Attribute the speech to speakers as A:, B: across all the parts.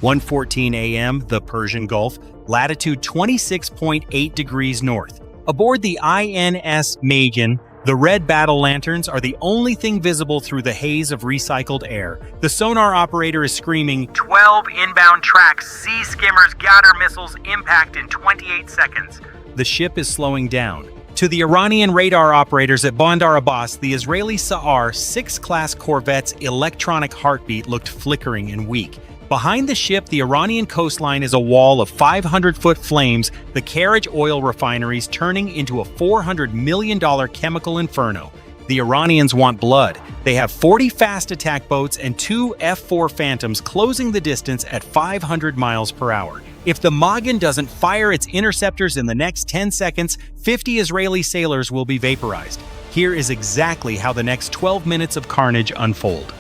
A: 1:14 a.m., the Persian Gulf, latitude 26.8 degrees north. Aboard the INS Magan, the red battle lanterns are the only thing visible through the haze of recycled air. The sonar operator is screaming, 12 inbound tracks, sea skimmers, Ghadar missiles, impact in 28 seconds. The ship is slowing down. To the Iranian radar operators at Bandar Abbas, the Israeli Sa'ar 6-class corvette's electronic heartbeat looked flickering and weak. Behind the ship, the Iranian coastline is a wall of 500-foot flames, the Karaj oil refineries turning into a $400 million chemical inferno. The Iranians want blood. They have 40 fast attack boats and 2 F-4 Phantoms closing the distance at 500 miles per hour. If the Magan doesn't fire its interceptors in the next 10 seconds, 50 Israeli sailors will be vaporized. Here is exactly how the next 12 minutes of carnage unfold.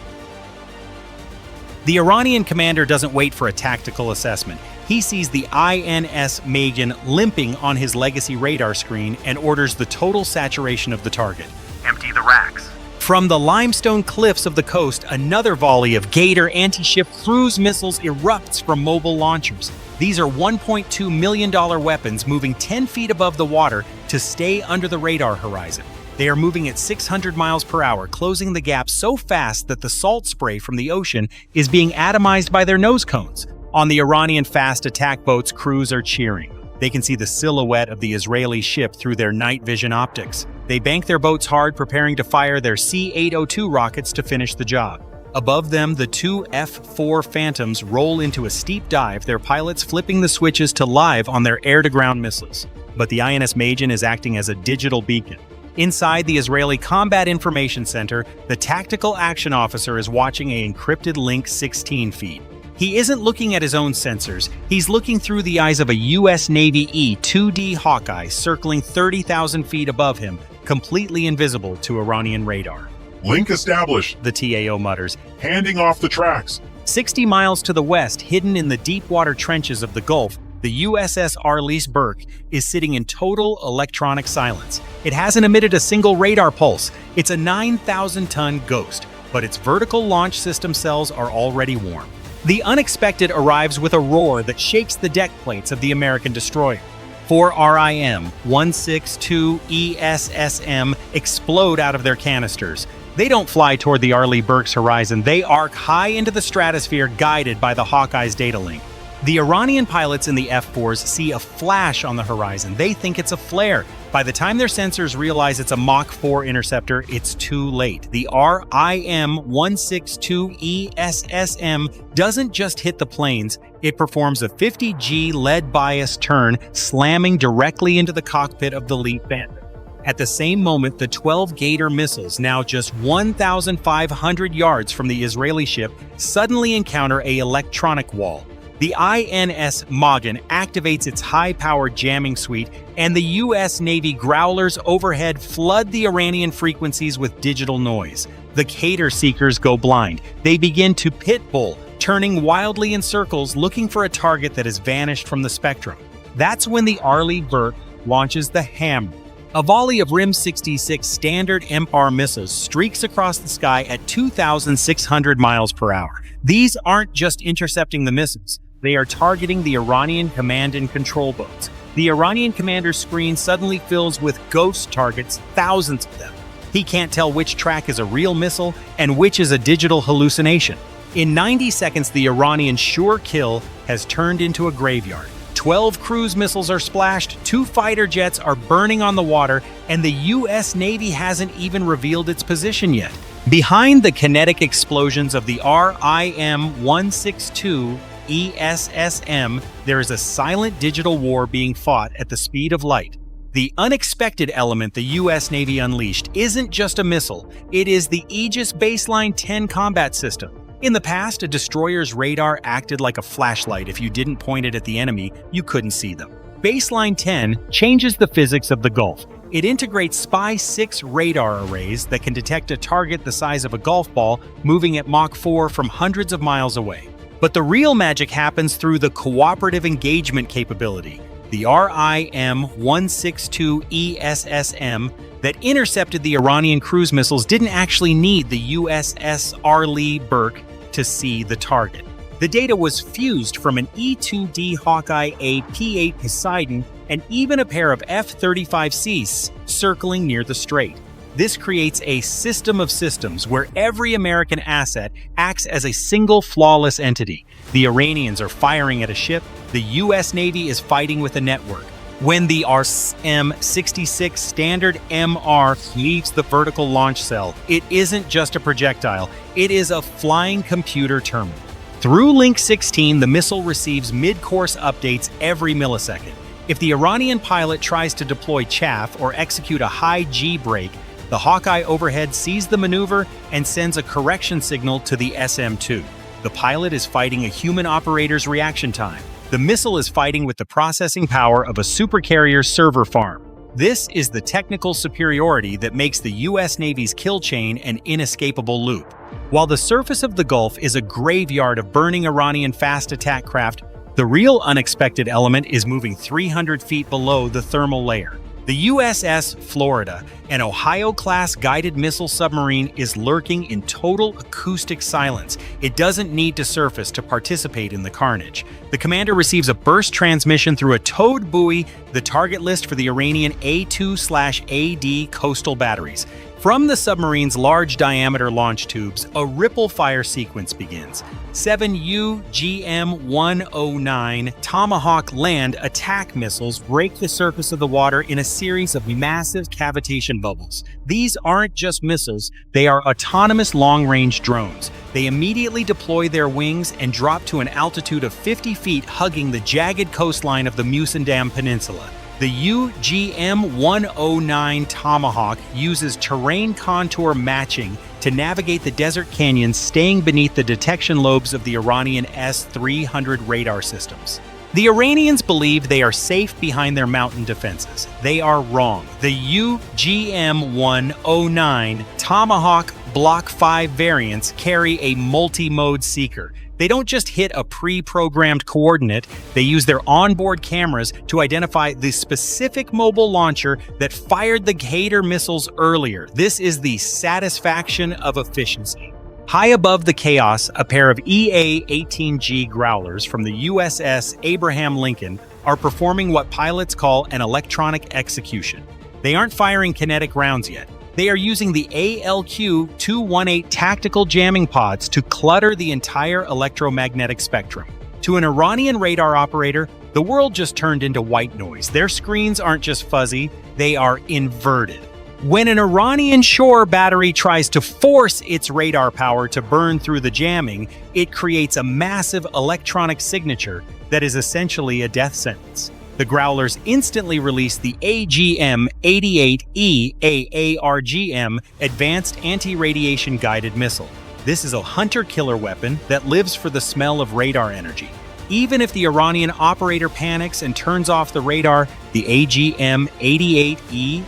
A: The Iranian commander doesn't wait for a tactical assessment. He sees the INS Magan limping on his legacy radar screen and orders the total saturation of the target. Empty the racks. From the limestone cliffs of the coast, another volley of Ghadar anti-ship cruise missiles erupts from mobile launchers. These are $1.2 million weapons moving 10 feet above the water to stay under the radar horizon. They are moving at 600 miles per hour, closing the gap so fast that the salt spray from the ocean is being atomized by their nose cones. On the Iranian fast attack boats, crews are cheering. They can see the silhouette of the Israeli ship through their night vision optics. They bank their boats hard, preparing to fire their C-802 rockets to finish the job. Above them, the 2 F-4 Phantoms roll into a steep dive, their pilots flipping the switches to live on their air-to-ground missiles. But the INS Magan is acting as a digital beacon. Inside the Israeli Combat Information Center, the tactical action officer is watching an encrypted Link 16 feed. He isn't looking at his own sensors, he's looking through the eyes of a U.S. Navy E-2D Hawkeye circling 30,000 feet above him, completely invisible to Iranian radar.
B: Link established,
A: the TAO mutters,
B: handing off the tracks.
A: 60 miles to the west, hidden in the deep water trenches of the Gulf, the USS Arleigh Burke is sitting in total electronic silence. It hasn't emitted a single radar pulse. It's a 9,000-ton ghost, but its vertical launch system cells are already warm. The unexpected arrives with a roar that shakes the deck plates of the American destroyer. 4 RIM-162 ESSM explode out of their canisters. They don't fly toward the Arleigh Burke's horizon. They arc high into the stratosphere, guided by the Hawkeye's data link. The Iranian pilots in the F-4s see a flash on the horizon. They think it's a flare. By the time their sensors realize it's a Mach 4 interceptor, it's too late. The RIM-162 ESSM doesn't just hit the planes, it performs a 50G lead bias turn, slamming directly into the cockpit of the lead Phantom. At the same moment, the 12 Ghadar missiles, now just 1,500 yards from the Israeli ship, suddenly encounter an electronic wall. The INS Magan activates its high-powered jamming suite, and the U.S. Navy Growlers overhead flood the Iranian frequencies with digital noise. The Ghadar seekers go blind. They begin to pit bull, turning wildly in circles looking for a target that has vanished from the spectrum. That's when the Arleigh Burke launches the Hammer. A volley of RIM-66 standard MPAR missiles streaks across the sky at 2,600 miles per hour. These aren't just intercepting the missiles. They are targeting the Iranian command and control boats. The Iranian commander's screen suddenly fills with ghost targets, thousands of them. He can't tell which track is a real missile and which is a digital hallucination. In 90 seconds, the Iranian sure kill has turned into a graveyard. 12 cruise missiles are splashed, 2 fighter jets are burning on the water, and the U.S. Navy hasn't even revealed its position yet. Behind the kinetic explosions of the RIM-162 ESSM, there is a silent digital war being fought at the speed of light. The unexpected element the U.S. Navy unleashed isn't just a missile, it is the Aegis Baseline 10 combat system. In the past, a destroyer's radar acted like a flashlight. If you didn't point it at the enemy, you couldn't see them. Baseline 10 changes the physics of the Gulf. It integrates Spy-6 radar arrays that can detect a target the size of a golf ball moving at Mach 4 from hundreds of miles away. But the real magic happens through the cooperative engagement capability, the RIM-162 ESSM that intercepted the Iranian cruise missiles didn't actually need the USS Arleigh Burke to see the target. The data was fused from an E-2D Hawkeye, a P-8 Poseidon, and even a pair of F-35Cs circling near the strait. This creates a system of systems where every American asset acts as a single flawless entity. The Iranians are firing at a ship, the US Navy is fighting with a network. When the RM-66 Standard MR leaves the vertical launch cell, it isn't just a projectile, it is a flying computer terminal. Through Link 16, the missile receives mid-course updates every millisecond. If the Iranian pilot tries to deploy chaff or execute a high G brake, the Hawkeye overhead sees the maneuver and sends a correction signal to the SM-2. The pilot is fighting a human operator's reaction time. The missile is fighting with the processing power of a supercarrier server farm. This is the technical superiority that makes the US Navy's kill chain an inescapable loop. While the surface of the Gulf is a graveyard of burning Iranian fast attack craft, the real unexpected element is moving 300 feet below the thermal layer. The USS Florida, an Ohio-class guided missile submarine, is lurking in total acoustic silence. It doesn't need to surface to participate in the carnage. The commander receives a burst transmission through a towed buoy, the target list for the Iranian A2/AD coastal batteries. From the submarine's large-diameter launch tubes, a ripple-fire sequence begins. 7 UGM-109 Tomahawk land attack missiles break the surface of the water in a series of massive cavitation bubbles. These aren't just missiles, they are autonomous long-range drones. They immediately deploy their wings and drop to an altitude of 50 feet, hugging the jagged coastline of the Musandam Peninsula. The UGM-109 Tomahawk uses terrain contour matching to navigate the desert canyons, staying beneath the detection lobes of the Iranian S-300 radar systems. The Iranians believe they are safe behind their mountain defenses. They are wrong. The UGM-109 Tomahawk Block 5 variants carry a multi-mode seeker. They don't just hit a pre-programmed coordinate, they use their onboard cameras to identify the specific mobile launcher that fired the Hader missiles earlier. This is the satisfaction of efficiency. High above the chaos, a pair of EA-18G Growlers from the USS Abraham Lincoln are performing what pilots call an electronic execution. They aren't firing kinetic rounds yet. They are using the ALQ-218 tactical jamming pods to clutter the entire electromagnetic spectrum. To an Iranian radar operator, the world just turned into white noise. Their screens aren't just fuzzy, they are inverted. When an Iranian shore battery tries to force its radar power to burn through the jamming, it creates a massive electronic signature that is essentially a death sentence. The Growlers instantly release the AGM-88E AARGM Advanced Anti-Radiation Guided Missile. This is a hunter-killer weapon that lives for the smell of radar energy. Even if the Iranian operator panics and turns off the radar, the AGM-88E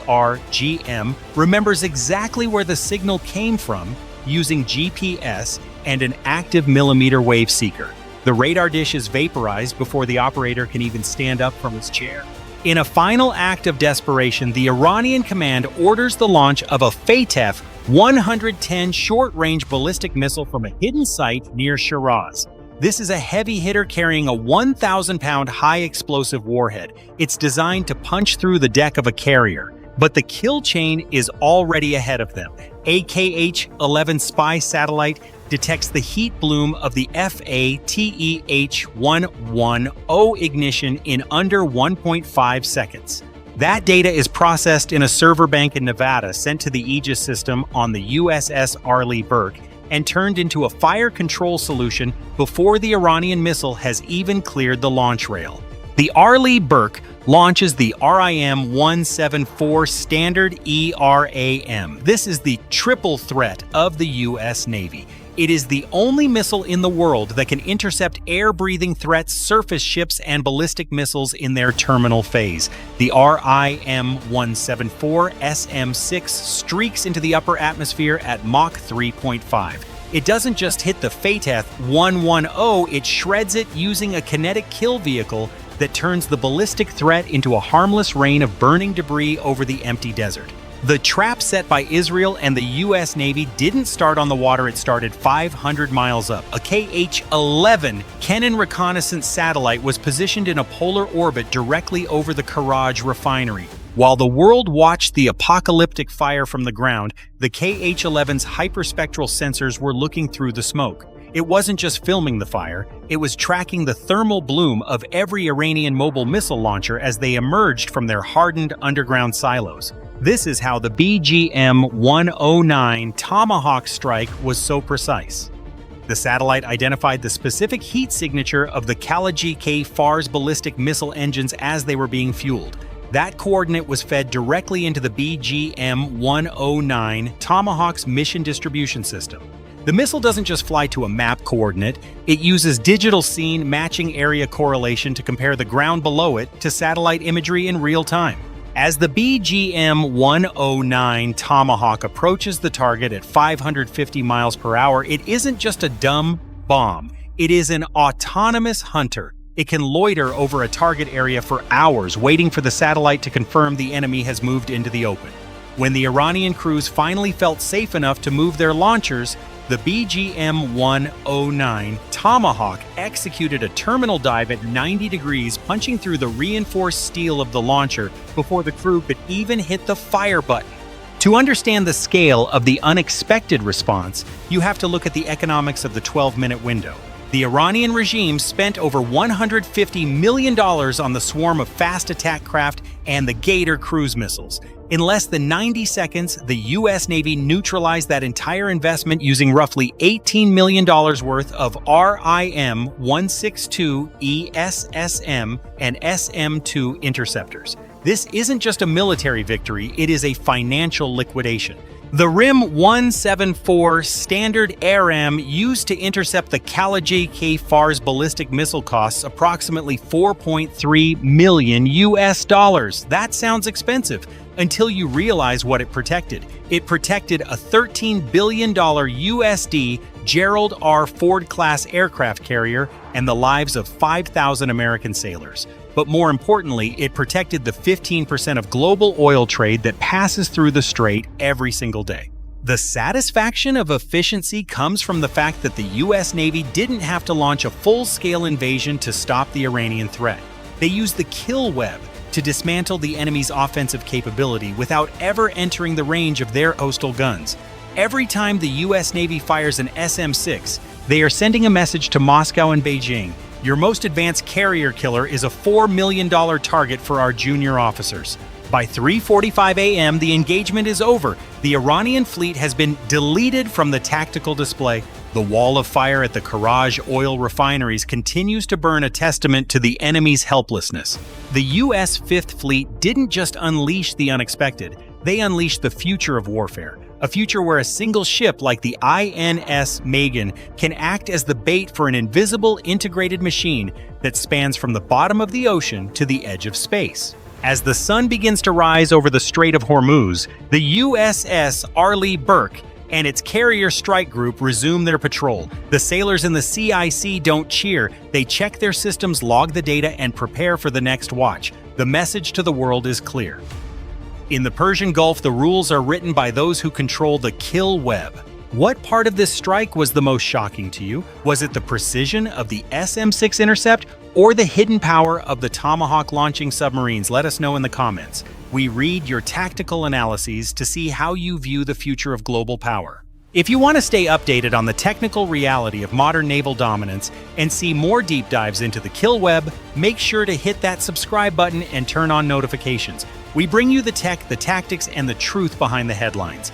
A: AARGM remembers exactly where the signal came from using GPS and an active millimeter wave seeker. The radar dish is vaporized before the operator can even stand up from his chair. In a final act of desperation, the Iranian command orders the launch of a Fateh 110 short-range ballistic missile from a hidden site near Shiraz. This is a heavy hitter carrying a 1,000-pound high-explosive warhead. It's designed to punch through the deck of a carrier. But the kill chain is already ahead of them. AKH-11 spy satellite detects the heat bloom of the FATEH-110 ignition in under 1.5 seconds. That data is processed in a server bank in Nevada, sent to the Aegis system on the USS Arleigh Burke, and turned into a fire control solution before the Iranian missile has even cleared the launch rail. The Arleigh Burke launches the RIM-174 Standard ERAM. This is the triple threat of the US Navy. It is the only missile in the world that can intercept air-breathing threats, surface ships, and ballistic missiles in their terminal phase. The RIM-174 SM-6 streaks into the upper atmosphere at Mach 3.5. It doesn't just hit the Fateh 110, it shreds it using a kinetic kill vehicle that turns the ballistic threat into a harmless rain of burning debris over the empty desert. The trap set by Israel and the U.S. Navy didn't start on the water, it started 500 miles up. A KH-11 Kennan reconnaissance satellite was positioned in a polar orbit directly over the Karaj refinery. While the world watched the apocalyptic fire from the ground, the KH-11's hyperspectral sensors were looking through the smoke. It wasn't just filming the fire, it was tracking the thermal bloom of every Iranian mobile missile launcher as they emerged from their hardened underground silos. This is how the BGM-109 Tomahawk strike was so precise. The satellite identified the specific heat signature of the Kalaji-K Fars ballistic missile engines as they were being fueled. That coordinate was fed directly into the BGM-109 Tomahawk's mission distribution system. The missile doesn't just fly to a map coordinate, it uses digital scene matching area correlation to compare the ground below it to satellite imagery in real time. As the BGM-109 Tomahawk approaches the target at 550 miles per hour, it isn't just a dumb bomb, it is an autonomous hunter. It can loiter over a target area for hours, waiting for the satellite to confirm the enemy has moved into the open. When the Iranian crews finally felt safe enough to move their launchers, the BGM-109 Tomahawk executed a terminal dive at 90 degrees, punching through the reinforced steel of the launcher before the crew could even hit the fire button. To understand the scale of the unexpected response, you have to look at the economics of the 12-minute window. The Iranian regime spent over $150 million on the swarm of fast attack craft and the Gator cruise missiles. In less than 90 seconds, the U.S. Navy neutralized that entire investment using roughly $18 million worth of RIM-162 ESSM and SM-2 interceptors. This isn't just a military victory, it is a financial liquidation. The RIM-174 standard ARAM used to intercept the Kalaji-K Fars ballistic missile costs approximately $4.3 million US. That sounds expensive until you realize what it protected. It protected a $13 billion USD Gerald R. Ford-class aircraft carrier and the lives of 5,000 American sailors. But more importantly, it protected the 15% of global oil trade that passes through the strait every single day. The satisfaction of efficiency comes from the fact that the U.S. Navy didn't have to launch a full-scale invasion to stop the Iranian threat. They used the kill web to dismantle the enemy's offensive capability without ever entering the range of their coastal guns. Every time the U.S. Navy fires an SM-6, they are sending a message to Moscow and Beijing. Your most advanced carrier killer is a $4 million target for our junior officers. By 3:45 a.m., the engagement is over. The Iranian fleet has been deleted from the tactical display. The wall of fire at the Karaj oil refineries continues to burn, a testament to the enemy's helplessness. The U.S. Fifth Fleet didn't just unleash the unexpected, they unleashed the future of warfare. A future where a single ship like the INS Magan can act as the bait for an invisible integrated machine that spans from the bottom of the ocean to the edge of space. As the sun begins to rise over the Strait of Hormuz, the USS Arleigh Burke and its carrier strike group resume their patrol. The sailors in the CIC don't cheer, they check their systems, log the data, and prepare for the next watch. The message to the world is clear. In the Persian Gulf, the rules are written by those who control the kill web. What part of this strike was the most shocking to you? Was it the precision of the SM-6 intercept or the hidden power of the Tomahawk launching submarines? Let us know in the comments. We read your tactical analyses to see how you view the future of global power. If you want to stay updated on the technical reality of modern naval dominance and see more deep dives into the kill web, make sure to hit that subscribe button and turn on notifications. We bring you the tech, the tactics, and the truth behind the headlines.